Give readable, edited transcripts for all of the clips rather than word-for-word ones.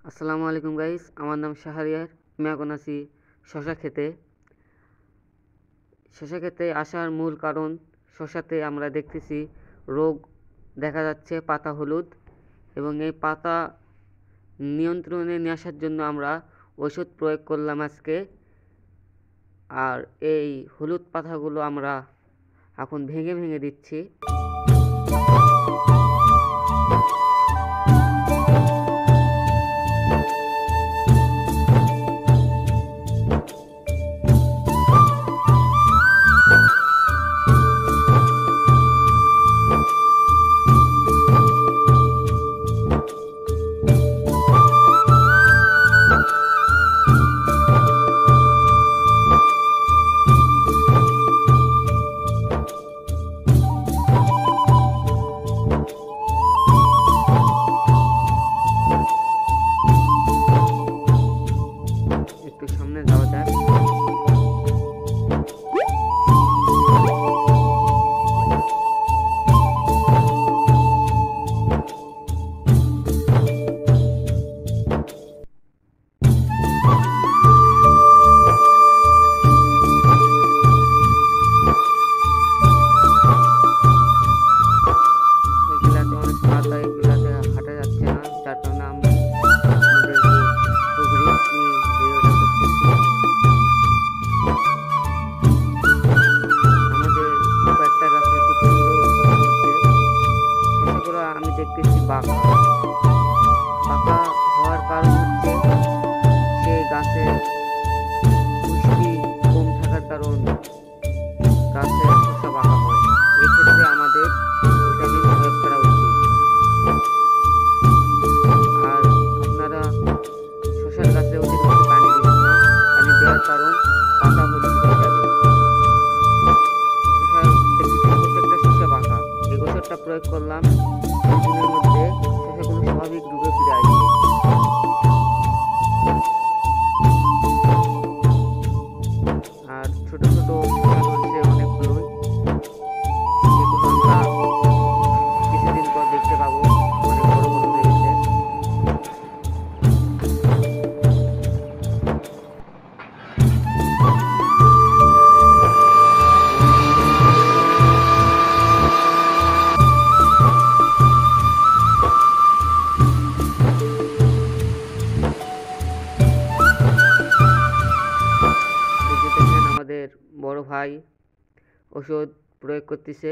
আসসালামু আলাইকুম গাইস, আমার নাম শাহরিয়ার। আমি এখন আছি শশা খেতে। শশা খেতে আসার মূল কারণ, শশাতে আমরা দেখতেছি রোগ দেখা যাচ্ছে, পাতা হলুদ, এবং এই পাতা নিয়ন্ত্রণে নিয়ে আসার জন্য আমরা ওষুধ প্রয়োগ করলাম আজকে। আর এই হলুদ পাতাগুলো আমরা এখন ভেঙে ভেঙে দিচ্ছি। একটু সামনে যাওয়া যাক। এগুলাতে অনেক পাতা, এগুলাতে হাঁটা যাচ্ছে না, যার কারণে আমি আপনাদেরকে খুব রিস্ক নিয়ে ভিডিওটা করতেছি। আমাদের কয়েকটা গাছে খুব সুন্দর শশা হচ্ছে। শশাগুলো আমি দেখতেছি বাঁকা বাঁকা হওয়ার কারণ হচ্ছে সেই গাছে পুষ্টি কম থাকার কারণ গাছের শশা বাঁকা হয়। এক্ষেত্রে আমাদের ভিটামিন প্রয়োগ করা উচিত। আর আপনারা শশার গাছে অতিরিক্ত পানি দিবেন না, পানি দেওয়ার কারণ পাতা হলুদ হয়ে যাবে। শশার দেখতেছি প্রত্যেকটা শশা বাঁকা। এই ওষুধটা প্রয়োগ করলাম, 2 দিনের মধ্যে শশাগুলো স্বাভাবিক রূপে ফিরে আসবে। আর ছোট ছোট শশা ধরছে অনেকগুলোই, যেগুলো আমরা কিছুদিন পর দেখতে পাবো অনেক বড় বড় হয়ে গেছে। এই যে দেখেন, আমাদের বড় ভাই ওষুধ প্রয়োগ করতেছে,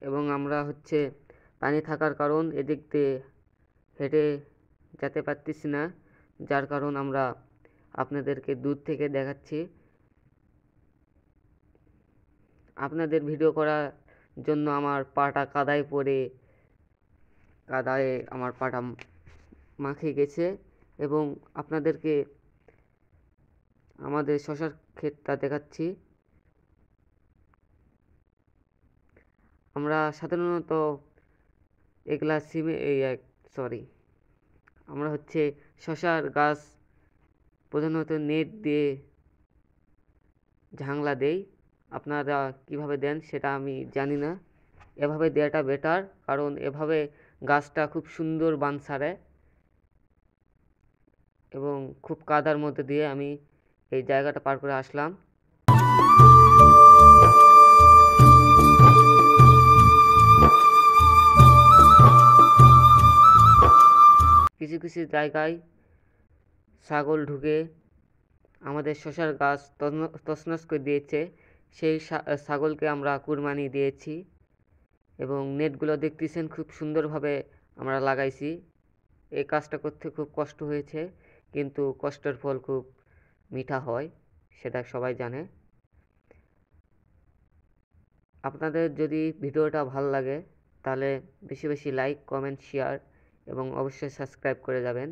এবং আমরা হচ্ছে পানি থাকার কারণ এদিক দিয়ে হেঁটে যেতে পারতেছি না, যার কারণ আমরা আপনাদেরকে দূর থেকে দেখাচ্ছি। আপনাদের ভিডিও করার জন্য আমার পাটা কাদায় আমার পাটা মাখে গেছে, এবং আপনাদেরকে আমাদের শশার ক্ষেতটা দেখাচ্ছি। আমরা সাধারণত এগুলা আমরা হচ্ছে শশার গাছ প্রধানত নেট দিয়ে ঝাংলা দেই। আপনারা কিভাবে দেন সেটা আমি জানি না। এভাবে দেওয়াটা বেটার, কারণ এভাবে গাছটা খুব সুন্দর বান ছাড়ে। এবং খুব কাদার মধ্যে দিয়ে আমি এই জায়গাটা পার করে আসলাম। কিছু কিছু জায়গায় ছাগল ঢুকে আমাদের শশার গাছ তছনছ করে দিয়েছে। সেই ছাগলকে আমরা কুরবানি দিয়েছি, এবং নেটগুলো দেখতেছেন খুব সুন্দরভাবে আমরা লাগাইছি। এই কাজটা করতে খুব কষ্ট হয়েছে, কিন্তু কষ্টের ফল খুব মিঠা হয়, সেটা সবাই জানে। আপনাদের যদি ভিডিওটা ভালো লাগে তাহলে বেশি বেশি লাইক, কমেন্ট, শেয়ার এবং অবশ্যই সাবস্ক্রাইব করে যাবেন।